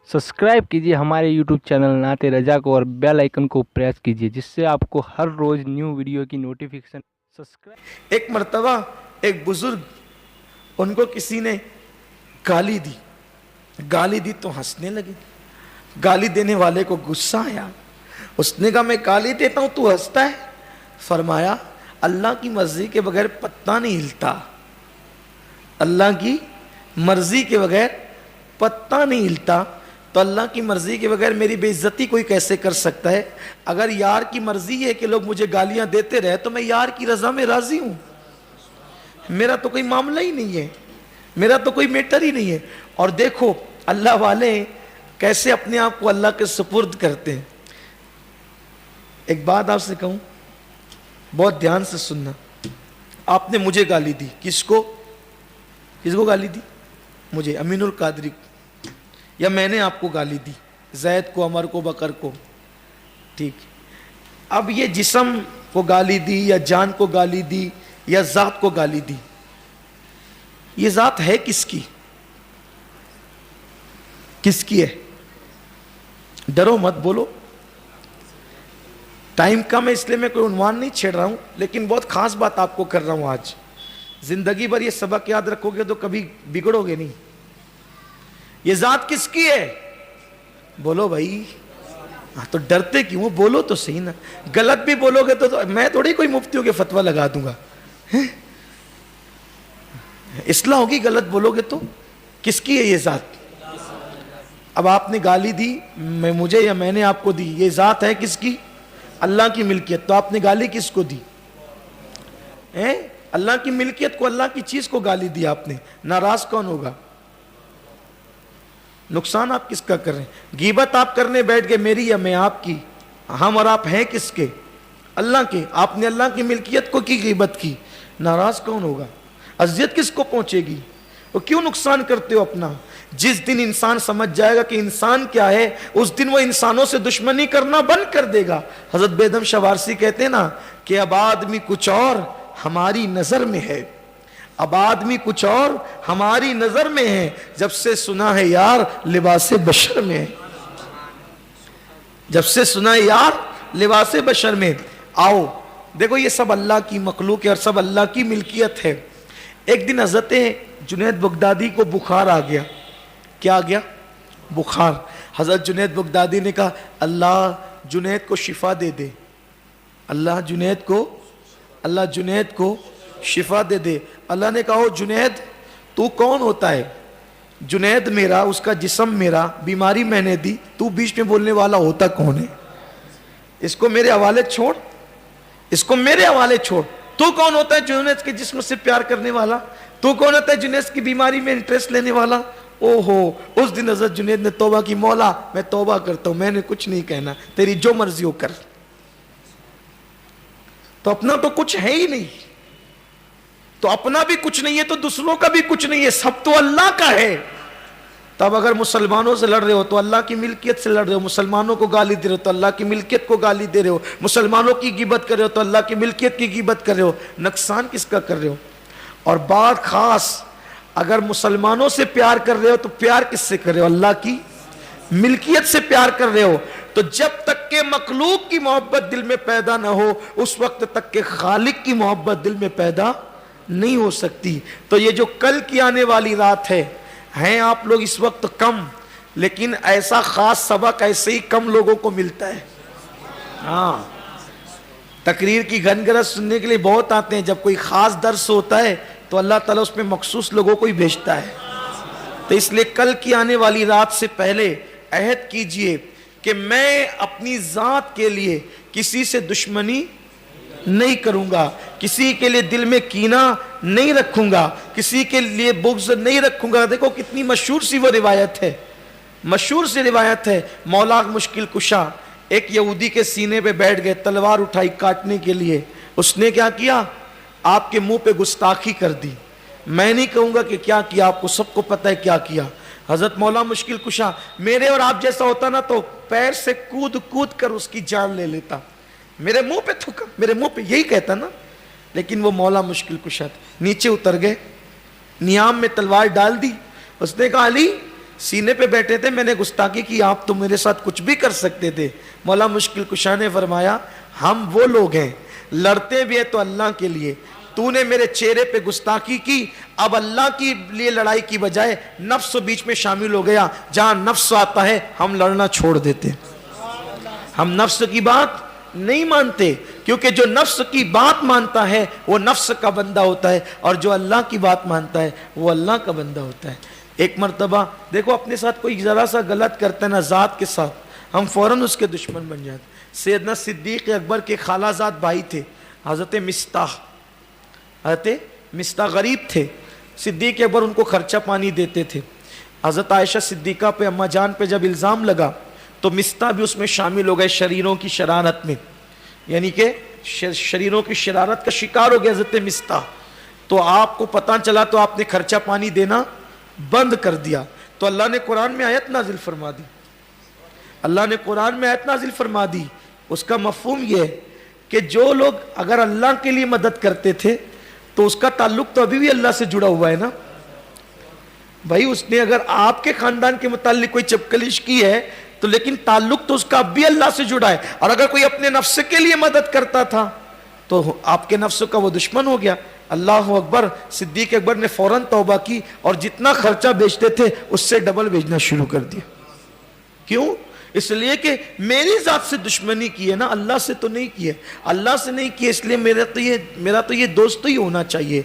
Subscribe कीजिए हमारे YouTube channel नाते रजा को और बेल आइकन को प्रेस कीजिए जिससे आपको हर रोज़ न्यू वीडियो की नोटिफिकेशन सब्सक्राइब। एक मर्तबा एक बुजुर्ग, उनको किसी ने गाली दी तो हंसने लगे। गाली देने वाले को गुस्सा आया। उसने कहा मैं गाली देता हूं तू हंसता है? फरमाया अल्लाह की मर्जी के बगैर पत्ता नहीं हिलता। अल्लाह की मर्जी के बगैर पत्ता नहीं हिलता, तो अल्लाह की मर्जी के बगैर मेरी बेइज्जती कोई कैसे कर सकता है? अगर यार की मर्जी है कि लोग मुझे गालियां देते रहे तो मैं यार की रजा में राजी हूं। मेरा तो कोई मामला ही नहीं है, मेरा तो कोई मैटर ही नहीं है। और देखो अल्लाह वाले कैसे अपने आप को अल्लाह के सुपुर्द करते हैं। एक बात आपसे कहूं, बहुत ध्यान से सुनना। आपने मुझे गाली दी, किसको गाली दी? मुझे, अमीनुल कादरी को। या मैंने आपको गाली दी, जैद को, अमर को, बकर को। ठीक, अब ये जिस्म को गाली दी या जान को गाली दी या जात को गाली दी, ये जात है किसकी? किसकी है? डरो मत, बोलो। टाइम कम है इसलिए मैं कोई उन्वान नहीं छेड़ रहा हूं, लेकिन बहुत खास बात आपको कर रहा हूं आज। जिंदगी भर ये सबक याद रखोगे तो कभी बिगड़ोगे नहीं। ये जात किसकी है? बोलो भाई। हाँ तो डरते क्यों? बोलो तो सही ना। गलत भी बोलोगे तो मैं थोड़ी कोई मुफ्तियों के फतवा लगा दूंगा। इस्लाह होगी गलत बोलोगे तो। किसकी है ये जात? अब आपने गाली दी, मैं मुझे या मैंने आपको दी, ये जात है किसकी? अल्लाह की मिल्कियत। तो आपने गाली किसको दी? अल्लाह की मिल्कियत को, अल्लाह की चीज को गाली दी आपने। नाराज कौन होगा? नुकसान आप किसका कर रहे हैं? गीबत आप करने बैठ गए, मेरी या मैं आपकी? हम और आप हैं किसके? अल्लाह के। आपने अल्लाह की मिल्कियत को की गीबत की, नाराज कौन होगा? अजियत किसको पहुंचेगी? वो क्यों नुकसान करते हो अपना? जिस दिन इंसान समझ जाएगा कि इंसान क्या है, उस दिन वो इंसानों से दुश्मनी करना बंद कर देगा। हजरत बेदम शवारसी कहते हैं ना कि अब आदमी कुछ और हमारी नजर में है, अब आदमी कुछ और हमारी नजर में है, जब से सुना है यार लिबासे बशर में है। जब से सुना है यार लिबासे बशर में। आओ देखो, ये सब अल्लाह की मखलूक है और सब अल्लाह की मिल्कियत है। एक दिन हजरत जुनैद बगदादी को बुखार आ गया। क्या आ गया? बुखार। हजरत जुनैद बगदादी ने कहा अल्लाह जुनैद को शिफा दे दे, अल्लाह जुनैद को शिफा दे दे। अल्लाह ने कहा जुनैद तू कौन होता है? जुनैद मेरा, उसका जिस्म मेरा, बीमारी मैंने दी, तू बीच में बोलने वाला होता कौन है? इसको मेरे हवाले छोड़, इसको मेरे हवाले छोड़। तू कौन होता है जुनैद के जिस्म से प्यार करने वाला? तू कौन होता है जुनैद की बीमारी में इंटरेस्ट लेने वाला? ओहो, उस दिन हजरत जुनैद ने तौबा की, मौला मैं तौबा करता हूं, मैंने कुछ नहीं कहना, तेरी जो मर्जी हो कर। तो अपना तो कुछ है ही नहीं, तो अपना भी कुछ नहीं है तो दूसरों का भी कुछ नहीं है, सब तो अल्लाह का है। तब अगर मुसलमानों से लड़ रहे हो तो अल्लाह की मिल्कियत से लड़ रहे हो, मुसलमानों को गाली दे रहे हो तो अल्लाह की मिल्कियत को गाली दे रहे हो, मुसलमानों की गिबत कर रहे हो तो अल्लाह की मिल्कियत की गिबत कर रहे हो। नुकसान किसका कर रहे हो? और बात खास, अगर मुसलमानों से प्यार कर रहे हो तो प्यार किससे कर रहे हो? अल्लाह की मिल्कियत से प्यार कर रहे हो। तो जब तक के मखलूक की मोहब्बत दिल में पैदा ना हो, उस वक्त तक के खालिक की मोहब्बत दिल में पैदा नहीं हो सकती। तो ये जो कल की आने वाली रात है, हैं आप लोग इस वक्त कम, लेकिन ऐसा खास सबक ऐसे ही कम लोगों को मिलता है। हाँ, तकरीर की घनगरज सुनने के लिए बहुत आते हैं, जब कोई खास दर्स होता है तो अल्लाह ताला उसमें मखसूस लोगों को ही भेजता है। तो इसलिए कल की आने वाली रात से पहले अहद कीजिए कि मैं अपनी जात के लिए किसी से दुश्मनी नहीं करूंगा, किसी के लिए दिल में कीना नहीं रखूंगा, किसी के लिए बुग़्ज़ नहीं रखूंगा। देखो कितनी मशहूर सी वो रिवायत है, मशहूर सी रिवायत है। मौला मुश्किल कुशा एक यहूदी के सीने पे बैठ गए, तलवार उठाई काटने के लिए। उसने क्या किया? आपके मुंह पे गुस्ताखी कर दी। मैं नहीं कहूंगा कि क्या किया, आपको सबको पता है क्या किया। हजरत मौला मुश्किल कुशा मेरे और आप जैसा होता ना तो पैर से कूद कूद कर उसकी जान ले लेता। मेरे मुंह पे थूका, मेरे मुंह पे यही कहता ना, लेकिन वो मौला मुश्किल कुशा नीचे उतर गए, नियाम में तलवार डाल दी। उसने कहा अली سینے پہ بیٹھے تھے, میں نے گستاخی کی, آپ تو میرے ساتھ کچھ بھی کر سکتے تھے. مولا مشکل کشا نے فرمایا ہم وہ لوگ ہیں لڑتے بھی ہیں تو اللہ کے لیے, تو نے میرے چہرے پہ گستاخی کی, اب اللہ کی لیے لڑائی کی بجائے نفس بیچ میں شامل ہو گیا, جہاں نفس آتا ہے ہم لڑنا چھوڑ دیتے, ہم نفس کی بات نہیں مانتے, کیونکہ جو نفس کی بات مانتا ہے وہ نفس کا بندہ ہوتا ہے, اور جو اللہ کی بات مانتا ہے وہ اللہ کا بندہ ہوتا ہے. ایک مرتبہ دیکھو اپنے ساتھ کوئی ذرا سا غلط کرتا ہے نا ذات کے ساتھ, ہم فوراً اس کے دشمن بن جاتے. سیدنا صدیق اکبر کے خالہ زاد بھائی تھے حضرت مصطح, حضرت مصطح غریب تھے, صدیق اکبر ان کو خرچہ پانی دیتے تھے. حضرت عائشہ صدیقہ پہ اماں جان پہ جب الزام لگا تو مصطح بھی اس میں شامل ہو گئے شریروں کی شرارت میں, یعنی کہ شریروں کی شرارت کا شکار ہو گیا حضرت مصطح. تو آپ کو پتہ چلا تو آپ نے خرچہ پانی دینا بند کر دیا. تو اللہ نے قرآن میں آیت نازل فرما دی, اللہ نے قرآن میں آیت نازل فرما دی. اس کا مفہوم یہ ہے کہ جو لوگ اگر اللہ کے لیے مدد کرتے تھے تو اس کا تعلق تو ابھی بھی اللہ سے جڑا ہوا ہے نا بھائی. اس نے اگر آپ کے خاندان کے متعلق کوئی چپکلش کی ہے تو لیکن تعلق تو اس کا اب بھی اللہ سے جڑا ہے. اور اگر کوئی اپنے نفس کے لیے مدد کرتا تھا تو آپ کے نفس کا وہ دشمن ہو گیا. اللہ اکبر. صدیق اکبر نے فوراً توبہ کی اور جتنا خرچہ بیچتے تھے اس سے ڈبل بیچنا شروع کر دیا. کیوں؟ اس لیے کہ میری ذات سے دشمنی کی ہے نا, اللہ سے تو نہیں کی ہے. اللہ سے نہیں کی, اس لیے میرا تو یہ دوست ہی ہونا چاہیے.